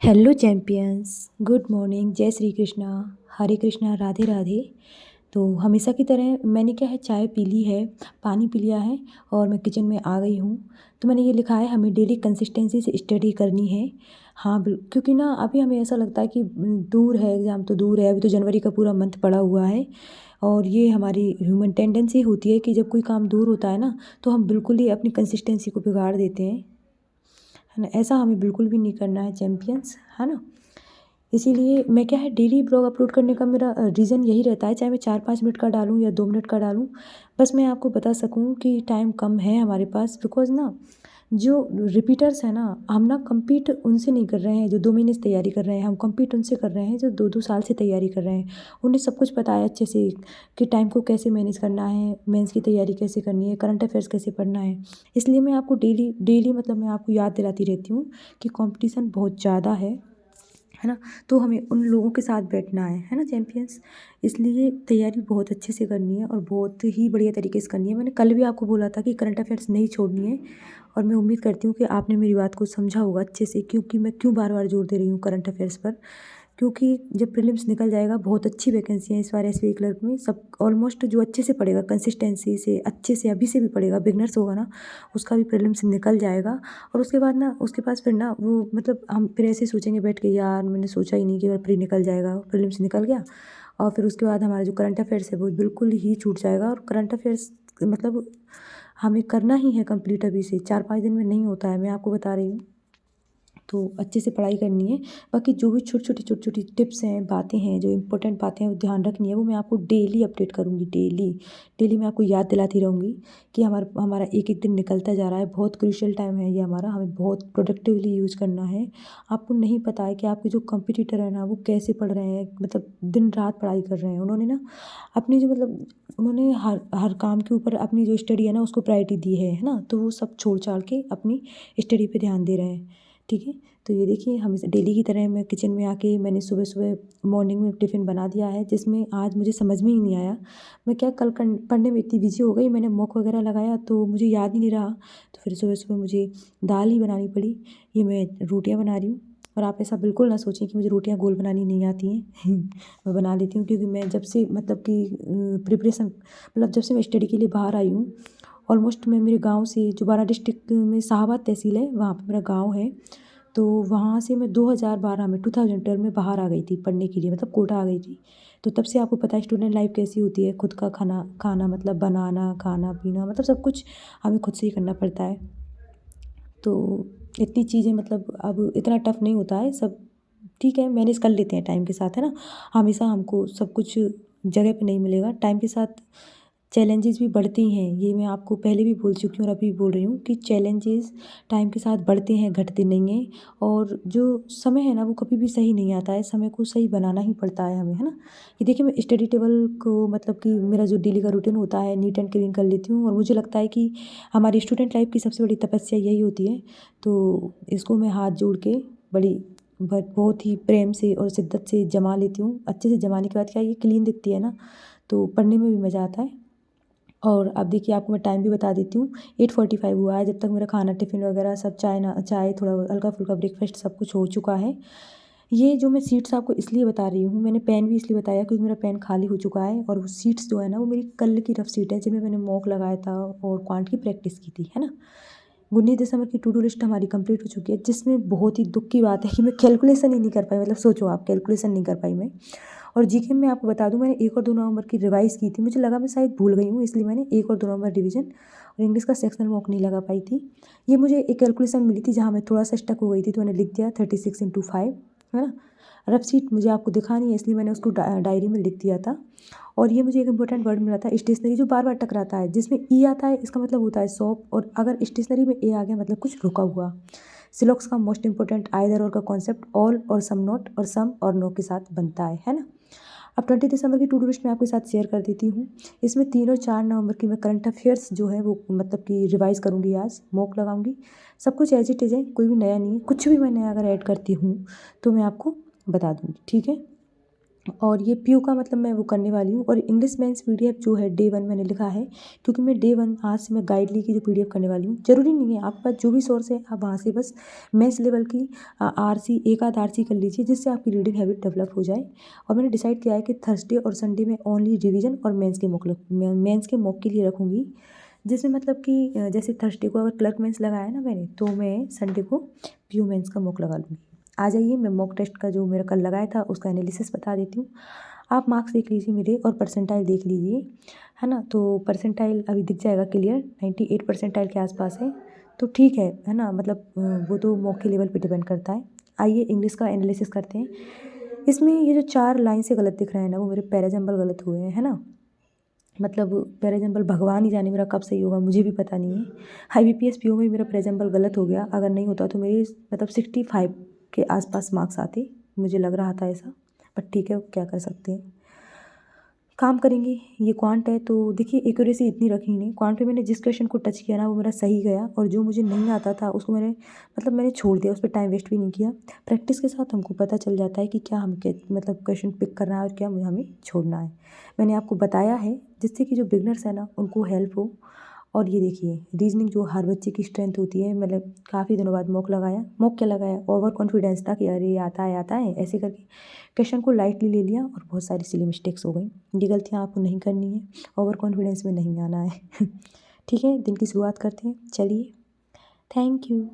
Hello champions, good morning, जय श्री कृष्णा, हरे कृष्णा, राधे राधे। तो हमेशा की तरह मैंने क्या है, चाय पी ली है, पानी पी लिया है और मैं किचन में आ गई हूँ। तो मैंने ये लिखा है, हमें डेली कंसिस्टेंसी से स्टडी करनी है। हाँ क्योंकि ना अभी हमें ऐसा लगता है कि दूर है एग्ज़ाम, तो दूर है, अभी तो जनवरी का पूरा मंथ पड़ा हुआ है। और ये हमारी ह्यूमन टेंडेंसी होती है कि जब कोई काम दूर होता है ना, तो हम बिल्कुल ही अपनी कंसिस्टेंसी को बिगाड़ देते हैं, है ना। ऐसा हमें बिल्कुल भी नहीं करना है चैम्पियंस, है ना। इसीलिए मैं क्या है, डेली ब्लॉग अपलोड करने का मेरा रीज़न यही रहता है, चाहे मैं 4-5 मिनट का डालूँ या 2 मिनट का डालूँ। बस मैं आपको बता सकूँ कि टाइम कम है हमारे पास, बिकॉज़ ना जो रिपीटर्स हैं ना, हम ना कम्पीट उनसे नहीं कर रहे हैं जो 2 महीने से तैयारी कर रहे हैं, हम कम्पीट उनसे कर रहे हैं जो 2-2 साल से तैयारी कर रहे हैं। उन्हें सब कुछ पता है अच्छे से कि टाइम को कैसे मैनेज करना है, मेंस की तैयारी कैसे करनी है, करंट अफेयर्स कैसे पढ़ना है। इसलिए मैं आपको डेली डेली मतलब मैं आपको याद दिलाती रहती हूँ कि कॉम्पिटिशन बहुत ज़्यादा है ना। तो हमें उन लोगों के साथ बैठना है ना चैम्पियंस। इसलिए तैयारी बहुत अच्छे से करनी है और बहुत ही बढ़िया तरीके से करनी है। मैंने कल भी आपको बोला था कि करंट अफेयर्स नहीं छोड़नी है, और मैं उम्मीद करती हूँ कि आपने मेरी बात को समझा होगा अच्छे से, क्योंकि मैं क्यों बार बार जोर दे रही हूँ करंट अफेयर्स पर। क्योंकि जब प्रीलिम्स निकल जाएगा, बहुत अच्छी वैकेंसी है इस बार एसबीआई क्लर्क में, सब ऑलमोस्ट जो अच्छे से पढ़ेगा कंसिस्टेंसी से, अच्छे से अभी से भी पढ़ेगा, बिगनर्स होगा ना, उसका भी प्रीलिम्स निकल जाएगा। और उसके बाद ना उसके पास फिर ना वो मतलब हम फिर ऐसे सोचेंगे बैठ के, यार मैंने सोचा ही नहीं कि प्री निकल जाएगा, प्रीलिम्स निकल गया। और फिर उसके बाद हमारा जो करंट अफेयर्स है वो बिल्कुल ही छूट जाएगा। और करंट अफेयर्स मतलब हमें करना ही है कंप्लीट, अभी से 4-5 दिन में नहीं होता है, मैं आपको बता रही हूँ। तो अच्छे से पढ़ाई करनी है। बाकी जो भी छोटी छोटी टिप्स हैं, बातें हैं, जो इंपॉर्टेंट बातें हैं वो ध्यान रखनी है, वो मैं आपको डेली अपडेट करूँगी। डेली डेली मैं आपको याद दिलाती रहूँगी कि हमारा हमारा एक एक दिन निकलता जा रहा है, बहुत क्रूशियल टाइम है ये हमारा, हमें बहुत प्रोडक्टिवली यूज़ करना है। आपको नहीं पता है कि आपके जो कंपटीटर है ना, वो कैसे पढ़ रहे हैं, मतलब दिन रात पढ़ाई कर रहे हैं। उन्होंने ना अपनी जो मतलब उन्होंने हर हर काम के ऊपर अपनी जो स्टडी है ना उसको प्रायोरिटी दी है ना। तो वो सब छोड़ छाड़ के अपनी स्टडी पे ध्यान दे रहे हैं, ठीक है। तो ये देखिए, हम इसे डेली की तरह मैं किचन में आके मैंने सुबह सुबह मॉर्निंग में टिफ़िन बना दिया है, जिसमें आज मुझे समझ में ही नहीं आया। मैं क्या कल पढ़ने में इतनी बिजी हो गई, मैंने मॉक वगैरह लगाया तो मुझे याद ही नहीं रहा। तो फिर सुबह सुबह मुझे दाल ही बनानी पड़ी। ये मैं रोटियां बना रही हूँ। और आप ऐसा बिल्कुल ना सोचें कि मुझे रोटियां गोल बनानी नहीं आती हैं मैं बना लेती हूँ, क्योंकि मैं जब से मतलब कि प्रिपरेशन मतलब जब से मैं स्टडी के लिए बाहर आई हूँ, ऑलमोस्ट मैं मेरे गांव से, जो बारा डिस्ट्रिक्ट में शाहाबाद तहसील है, वहाँ पे मेरा गांव है। तो वहाँ से मैं 2012 में 2012 में बाहर आ गई थी पढ़ने के लिए, मतलब कोटा आ गई थी। तो तब से आपको पता है स्टूडेंट लाइफ कैसी होती है, खुद का खाना खाना मतलब बनाना, खाना पीना, मतलब सब कुछ हमें खुद से ही करना पड़ता है। तो इतनी चीज़ें मतलब अब इतना टफ नहीं होता है सब, ठीक है, मैनेज कर लेते हैं टाइम के साथ, है ना। हमेशा हमको सब कुछ जगह पे नहीं मिलेगा, टाइम के साथ चैलेंजेस भी बढ़ती हैं। ये मैं आपको पहले भी बोल चुकी हूँ और अभी भी बोल रही हूँ कि चैलेंजेस टाइम के साथ बढ़ते हैं, घटते नहीं हैं। और जो समय है ना, वो कभी भी सही नहीं आता है, समय को सही बनाना ही पड़ता है हमें, है ना। ये देखिए, मैं स्टडी टेबल को मतलब कि मेरा जो डेली का रूटीन होता है, नीट एंड क्लीन कर लेती हूँ। और मुझे लगता है कि हमारी स्टूडेंट लाइफ की सबसे बड़ी तपस्या यही होती है। तो इसको मैं हाथ जोड़ के बड़ी बहुत ही प्रेम से और शिद्दत से जमा लेती हूँ। अच्छे से जमाने के बाद क्या, ये क्लीन दिखती है ना, तो पढ़ने में भी मज़ा आता है। और अब देखिए, आपको मैं टाइम भी बता देती हूँ, 8:45 हुआ है। जब तक मेरा खाना टिफ़िन वगैरह सब, चाय थोड़ा हल्का फुल्का ब्रेकफास्ट सब कुछ हो चुका है। ये जो मैं सीट्स आपको इसलिए बता रही हूँ, मैंने पेन भी इसलिए बताया क्योंकि मेरा पेन खाली हो चुका है। और वो सीट्स जो है ना, वो मेरी कल की रफ सीट है, जिनमें मैंने मॉक लगाया था और क्वांट की प्रैक्टिस की थी, है ना। 19 दिसंबर की टू डू लिस्ट हमारी कंप्लीट हो चुकी है, जिसमें बहुत ही दुख की बात है कि मैं कैलकुलेशन ही नहीं कर पाई, मतलब सोचो आप, कैलकुलेशन नहीं कर पाई मैं। और जीके में आपको बता दूं, मैंने 1 और 2 नवंबर की रिवाइज़ की थी, मुझे लगा मैं शायद भूल गई हूँ, इसलिए मैंने 1 और 2 नवंबर रिवीजन। और इंग्लिश का सेक्शनल मॉक नहीं लगा पाई थी। ये मुझे एक कैलकुलेशन मिली थी जहाँ मैं थोड़ा सा स्टक हो गई थी, तो मैंने लिख दिया 36 × 5, है ना। रफ सीट मुझे आपको दिखानी है, इसलिए मैंने उसको डायरी में लिख दिया था। और ये मुझे एक इंपॉर्टेंट वर्ड मिला था, स्टेशनरी, जो बार बार टकराता है, जिसमें ई आता है इसका मतलब होता है शॉप, और अगर स्टेशनरी में ए आ गया मतलब कुछ रुका हुआ। सिलॉक्स का मोस्ट इंपॉर्टेंट आइदर और का कॉन्सेप्ट ऑल और सम नॉट और सम और नो के साथ बनता है ना। अब 20 दिसंबर की टू डू लिस्ट मैं आपके साथ शेयर कर देती हूँ। इसमें 3 और 4 नवंबर की मैं करंट अफेयर्स जो है वो मतलब कि रिवाइज़ करूँगी, आज मॉक लगाऊंगी। सब कुछ एज इट इज़ है, कोई भी नया नहीं है, कुछ भी मैं नया अगर ऐड करती हूँ तो मैं आपको बता दूँगी, ठीक है। और ये पीयू का मतलब मैं वो करने वाली हूँ। और इंग्लिश मेंस पीडीएफ जो है डे 1 मैंने लिखा है, क्योंकि मैं डे 1 आज से मैं गाइड ली की जो पीडीएफ करने वाली हूँ। ज़रूरी नहीं है, आपके पास जो भी सोर्स है आप वहाँ से बस मेंस लेवल की आरसी एक आध आरसी कर लीजिए, जिससे आपकी रीडिंग हैबिट डेवलप हो जाए। और मैंने डिसाइड किया है कि थर्सडे और संडे में ओनली रिवीजन और मेंस के मॉक के लिए रखूँगी। जिसमें मतलब कि जैसे थर्सडे को अगर क्लर्क मेंस लगाया ना मैंने, तो मैं संडे को पीयू मेंस का मॉक लगा लूँगी। आ जाइए, मैं मॉक टेस्ट का जो मेरा कल लगाया था उसका एनालिसिस बता देती हूँ। आप मार्क्स देख लीजिए मेरे और परसेंटाइल देख लीजिए, है ना। तो परसेंटाइल अभी दिख जाएगा क्लियर, 98 परसेंटाइल के आसपास है। तो ठीक है ना। मतलब वो तो मॉक के लेवल पे डिपेंड करता है। आइए इंग्लिश का एनालिसिस करते हैं। इसमें ये जो 4 लाइन से गलत दिख रहे हैं ना, वो मेरे पैराजम्बल गलत हुए हैं, है ना। मतलब पैराजम्बल भगवान ही जाने मेरा कब सही होगा, मुझे भी पता नहीं है। आईबीपीएस पीओ में मेरा पैराजम्बल गलत हो गया, अगर नहीं होता तो मेरी मतलब 65 के आसपास मार्क्स आते, मुझे लग रहा था ऐसा। बट ठीक है, क्या कर सकते हैं, काम करेंगे। ये क्वांट है तो देखिए एक्यूरेसी इतनी रखी नहीं। क्वांट पे मैंने जिस क्वेश्चन को टच किया ना वो मेरा सही गया, और जो मुझे नहीं आता था उसको मैंने छोड़ दिया, उस पर टाइम वेस्ट भी नहीं किया। प्रैक्टिस के साथ हमको पता चल जाता है कि क्या हम मतलब क्वेश्चन पिक करना है और क्या हमें छोड़ना है। मैंने आपको बताया है जिससे कि जो बिगनर्स है ना उनको हेल्प हो। और ये देखिए रीजनिंग जो हर बच्चे की स्ट्रेंथ होती है, मतलब काफ़ी दिनों बाद मॉक क्या लगाया, ओवर कॉन्फिडेंस था कि अरे ये आता है ऐसे करके क्वेश्चन को लाइटली ले लिया और बहुत सारी सिली मिस्टेक्स हो गई। ये गलतियाँ आपको नहीं करनी है, ओवर कॉन्फिडेंस में नहीं आना है। ठीक है, दिन की शुरुआत करते हैं, चलिए, थैंक यू।